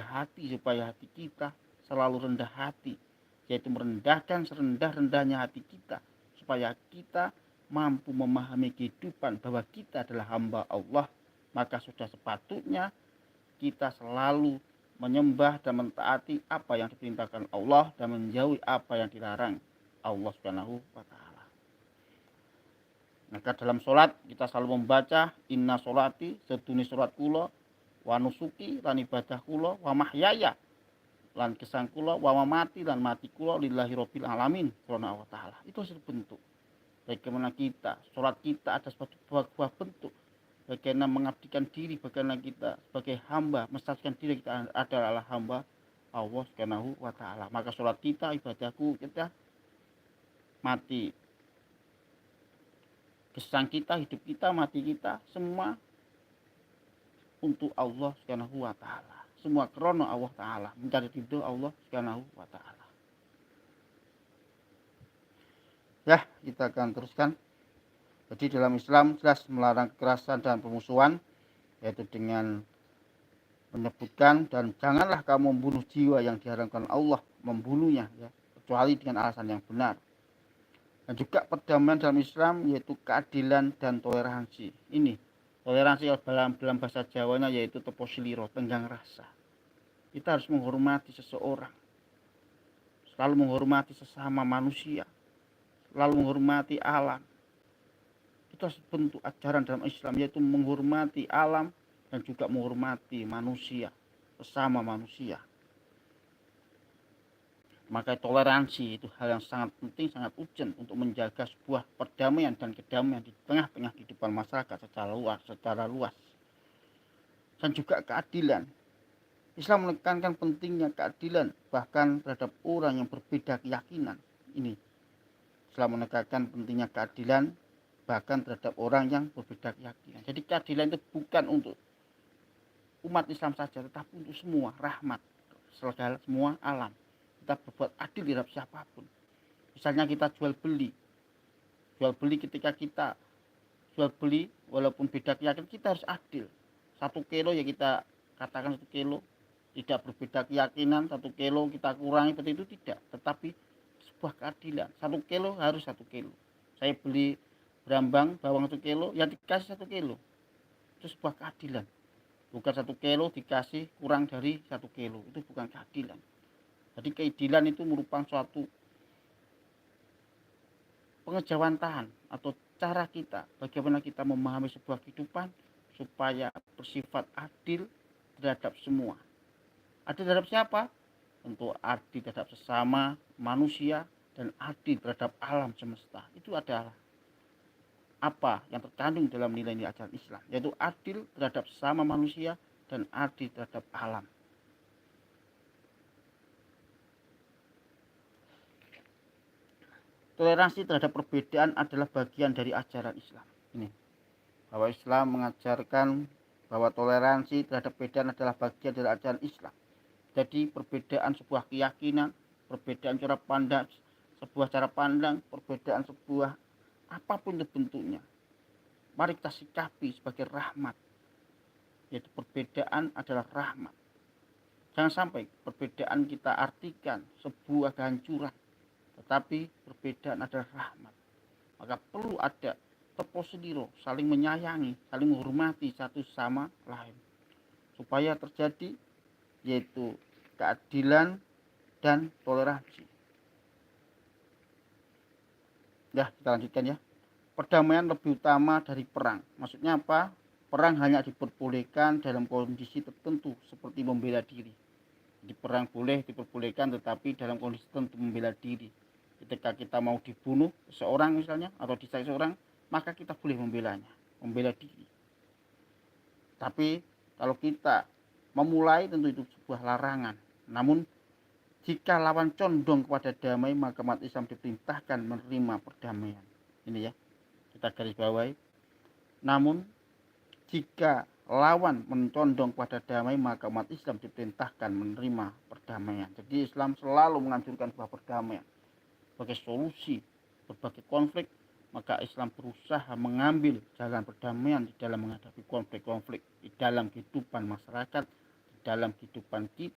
hati supaya hati kita selalu rendah hati, yaitu merendahkan serendah-rendahnya hati kita supaya kita mampu memahami kehidupan bahwa kita adalah hamba Allah. Maka sudah sepatutnya kita selalu menyembah dan mentaati apa yang diperintahkan Allah dan menjauhi apa yang dilarang Allah Subhanahu wa taala. Maka dalam sholat kita selalu membaca inna sholati seduni sholat kula wa nusuki lan ibadah kula wa mahyaya lan gesang kula wa mamati lan mati kula lillahi rabbil alamin subhanahu wa taala. Itu hasil bentuk bagaimana kita sholat kita ada sebuah bentuk bagaimana mengabdikan diri, bagaimana kita sebagai hamba menstatuskan diri kita adalah hamba Allah Subhanahu wa taala. Maka sholat kita, ibadahku kita, mati gesang kita, hidup kita, mati kita, semua untuk Allah Subhanahu wa taala. Semua krono Allah taala, mencari ridho Allah Subhanahu wa taala. Ya, kita akan teruskan. Jadi dalam Islam jelas melarang kekerasan dan permusuhan, yaitu dengan menyebutkan dan janganlah kamu membunuh jiwa yang diharamkan Allah membunuhnya, ya, kecuali dengan alasan yang benar. Dan juga perdamaian dalam Islam yaitu keadilan dan toleransi. Ini toleransi dalam bahasa Jawanya yaitu teposiliro, tenggang rasa. Kita harus menghormati seseorang, selalu menghormati sesama manusia, selalu menghormati alam. Itu bentuk ajaran dalam Islam yaitu menghormati alam dan juga menghormati manusia, sesama manusia. Maka toleransi itu hal yang sangat penting, sangat urgent untuk menjaga sebuah perdamaian dan kedamaian di tengah-tengah kehidupan masyarakat secara luas. Dan juga keadilan. Islam menekankan pentingnya keadilan bahkan terhadap orang yang berbeda keyakinan. Ini Islam menekankan pentingnya keadilan bahkan terhadap orang yang berbeda keyakinan. Jadi keadilan itu bukan untuk umat Islam saja, tetapi untuk semua, rahmat semua alam. Kita berbuat adil terhadap siapapun. Misalnya kita jual beli ketika kita jual beli walaupun beda keyakinan kita harus adil. 1 kilo ya kita katakan 1 kilo, tidak berbeda keyakinan 1 kilo kita kurangi seperti itu tidak, tetapi sebuah keadilan. 1 kilo harus 1 kilo. Saya beli berambang bawang 1 kilo ya dikasih 1 kilo. Itu sebuah keadilan. Bukan 1 kilo dikasih kurang dari 1 kilo, itu bukan keadilan. Jadi keadilan itu merupakan suatu pengejawantahan atau cara kita bagaimana kita memahami sebuah kehidupan supaya bersifat adil terhadap semua. Adil terhadap siapa? Tentu adil terhadap sesama manusia dan adil terhadap alam semesta. Itu adalah apa yang terkandung dalam nilai-nilai ajaran Islam, yaitu adil terhadap sesama manusia dan adil terhadap alam. Toleransi terhadap perbedaan adalah bagian dari ajaran Islam. Ini bahwa Islam mengajarkan bahwa toleransi terhadap perbedaan adalah bagian dari ajaran Islam. Jadi perbedaan sebuah keyakinan, perbedaan cara pandang, perbedaan sebuah apapun itu bentuknya, mari kita sikapi sebagai rahmat. Yaitu perbedaan adalah rahmat. Jangan sampai perbedaan kita artikan sebuah kehancuran, tetapi perbedaan adalah rahmat. Maka perlu ada teposiliro, saling menyayangi, saling menghormati satu sama lain, supaya terjadi yaitu keadilan dan toleransi. Ya, kita lanjutkan ya. Perdamaian lebih utama dari perang. Maksudnya apa? Perang hanya diperbolehkan dalam kondisi tertentu seperti membela diri. Jadi perang boleh diperbolehkan tetapi dalam kondisi tertentu membela diri. Ketika kita mau dibunuh seorang misalnya atau disiksa seorang, maka kita boleh membela diri. Tapi kalau kita memulai tentu itu sebuah larangan. Namun jika lawan condong kepada damai, maka umat Islam diperintahkan menerima perdamaian. Ini ya, kita garis bawahi. Namun jika lawan mencondong kepada damai, maka umat Islam diperintahkan menerima perdamaian. Jadi Islam selalu menganjurkan sebuah perdamaian sebagai solusi berbagai konflik. Maka Islam berusaha mengambil jalan perdamaian di dalam menghadapi konflik-konflik di dalam kehidupan masyarakat, di dalam kehidupan kita